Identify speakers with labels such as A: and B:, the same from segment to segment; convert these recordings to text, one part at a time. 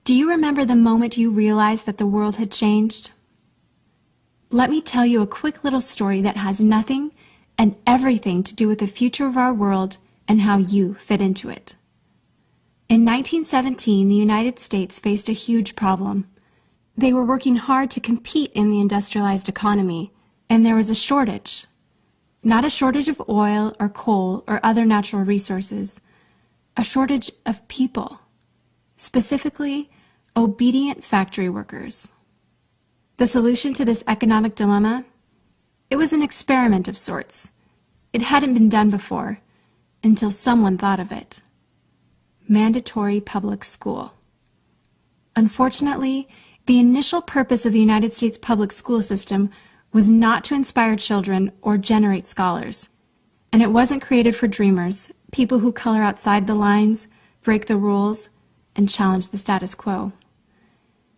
A: Do you remember the moment you realized that the world had changed? Let me tell you a quick little story that has nothing and everything to do with the future of our world and how you fit into it. In 1917, the United States faced a huge problem. They were working hard to compete in the industrialized economy, and there was a shortage. Not a shortage of oil or coal or other natural resources, a shortage of people, specifically obedient factory workers. The solution to this economic dilemma? It was an experiment of sorts. It hadn't been done before, until someone thought of it. Mandatory public school. Unfortunately, the initial purpose of the United States public school system was not to inspire children or generate scholars. And it wasn't created for dreamers, people who color outside the lines, break the rules, and challenge the status quo.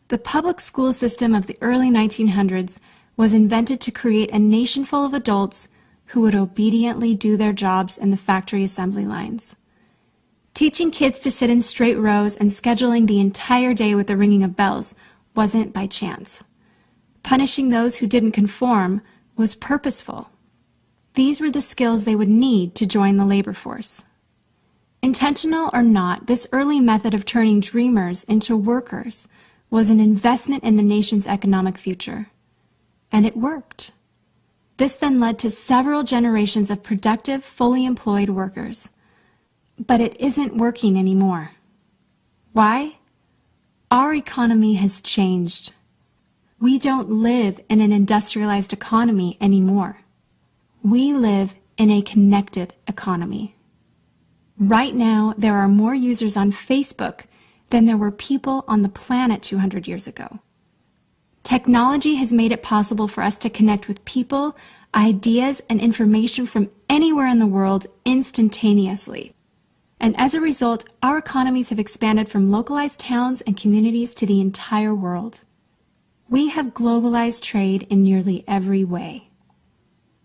A: The public school system of the early 1900s was invented to create a nation full of adults who would obediently do their jobs in the factory assembly lines. Teaching kids to sit in straight rows and scheduling the entire day with the ringing of bells wasn't by chance. Punishing those who didn't conform was purposeful. These were the skills they would need to join the labor force. Intentional or not, this early method of turning dreamers into workers was an investment in the nation's economic future. And it worked. This then led to several generations of productive, fully employed workers. But it isn't working anymore. Why? Our economy has changed. We don't live in an industrialized economy anymore. We live in a connected economy. Right now, there are more users on Facebook than there were people on the planet 200 years ago. Technology has made it possible for us to connect with people, ideas, and information from anywhere in the world instantaneously. And as a result, our economies have expanded from localized towns and communities to the entire world. We have globalized trade in nearly every way.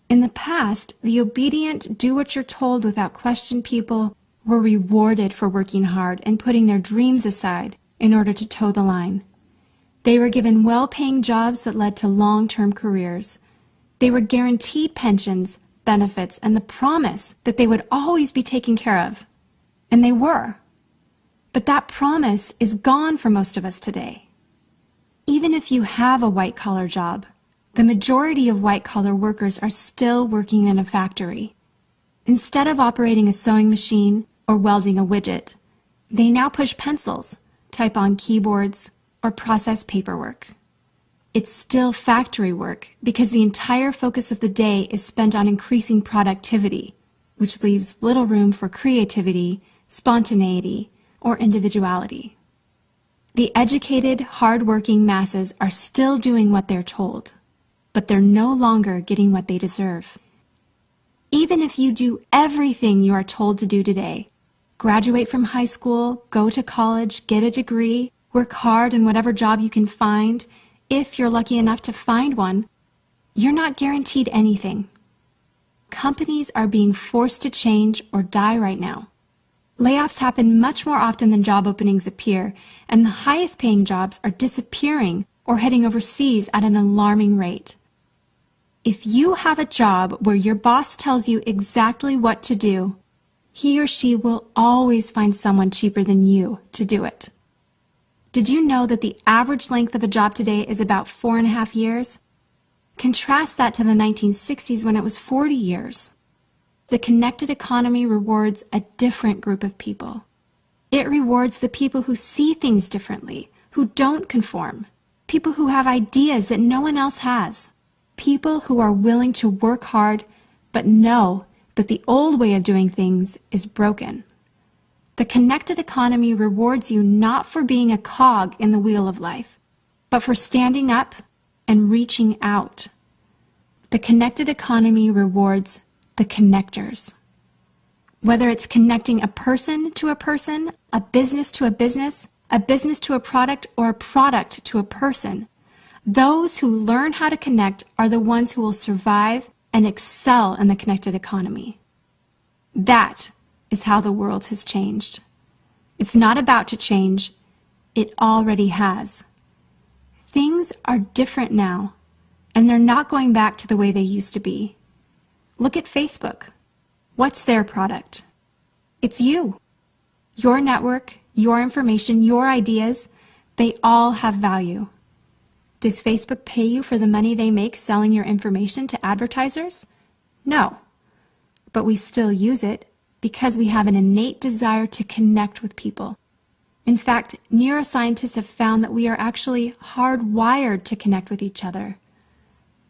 A: In the past, the obedient, do-what-you're-told without question people were rewarded for working hard and putting their dreams aside in order to toe the line. They were given well-paying jobs that led to long-term careers. They were guaranteed pensions, benefits, and the promise that they would always be taken care of. And they were. But that promise is gone for most of us today. Even if you have a white-collar job, the majority of white-collar workers are still working in a factory. Instead of operating a sewing machine or welding a widget, they now push pencils, type on keyboards, or process paperwork. It's still factory work because the entire focus of the day is spent on increasing productivity, which leaves little room for creativity, spontaneity, or individuality. The educated, hard-working masses are still doing what they're told, but they're no longer getting what they deserve. Even if you do everything you are told to do today, graduate from high school, go to college, get a degree, work hard in whatever job you can find, if you're lucky enough to find one, you're not guaranteed anything. Companies are being forced to change or die right now. Layoffs happen much more often than job openings appear, and the highest paying jobs are disappearing or heading overseas at an alarming rate. If you have a job where your boss tells you exactly what to do, he or she will always find someone cheaper than you to do it. Did you know that the average length of a job today is about 4.5 years? Contrast that to the 1960s when it was 40 years. The connected economy rewards a different group of people. It rewards the people who see things differently, who don't conform, people who have ideas that no one else has, people who are willing to work hard but know that the old way of doing things is broken. The connected economy rewards you not for being a cog in the wheel of life, but for standing up and reaching out. The connected economy rewards the connectors. Whether it's connecting a person to a person, a business to a business to a product, or a product to a person, those who learn how to connect are the ones who will survive and excel in the connected economy. That is how the world has changed. It's not about to change, It already has. Things are different now, and they're not going back to the way they used to be. Look at Facebook. What's their product? It's you. Your network, your information, your ideas, they all have value. Does Facebook pay you for the money they make selling your information to advertisers? No. But we still use it because we have an innate desire to connect with people. In fact, neuroscientists have found that we are actually hardwired to connect with each other.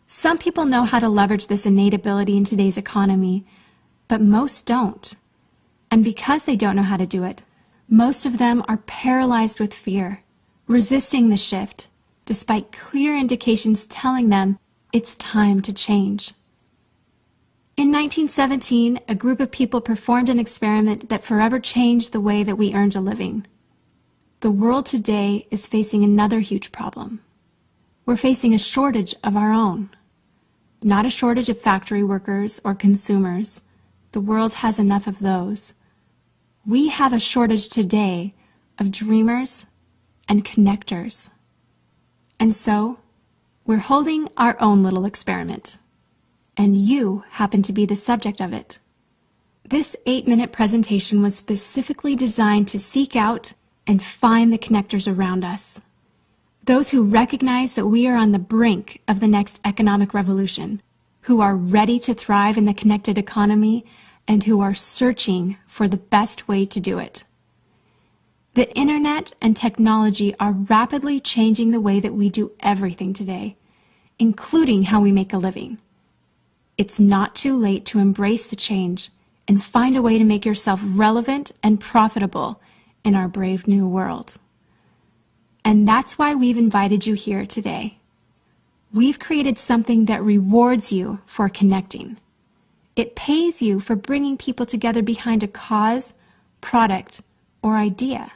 A: Some people know how to leverage this innate ability in today's economy, but most don't. And because they don't know how to do it, most of them are paralyzed with fear, resisting the shift, despite clear indications telling them it's time to change. In 1917, a group of people performed an experiment that forever changed the way that we earned a living. The world today is facing another huge problem. We're facing a shortage of our own. Not a shortage of factory workers or consumers. The world has enough of those. We have a shortage today of dreamers and connectors. And so, we're holding our own little experiment. And you happen to be the subject of it. This 8-minute presentation was specifically designed to seek out and find the connectors around us. Those who recognize that we are on the brink of the next economic revolution, who are ready to thrive in the connected economy, and who are searching for the best way to do it. The internet and technology are rapidly changing the way that we do everything today, including how we make a living. It's not too late to embrace the change and find a way to make yourself relevant and profitable in our brave new world. And that's why we've invited you here today. We've created something that rewards you for connecting. It pays you for bringing people together behind a cause, product, or idea.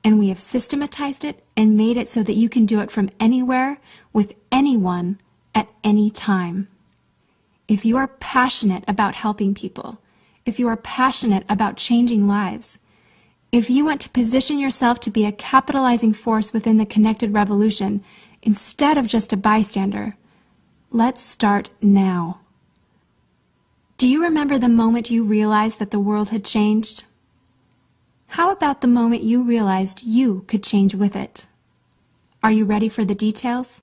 A: And we have systematized it and made it so that you can do it from anywhere, with anyone, at any time. If you are passionate about helping people, if you are passionate about changing lives, if you want to position yourself to be a capitalizing force within the connected revolution instead of just a bystander, let's start now. Do you remember the moment you realized that the world had changed? How about the moment you realized you could change with it? Are you ready for the details?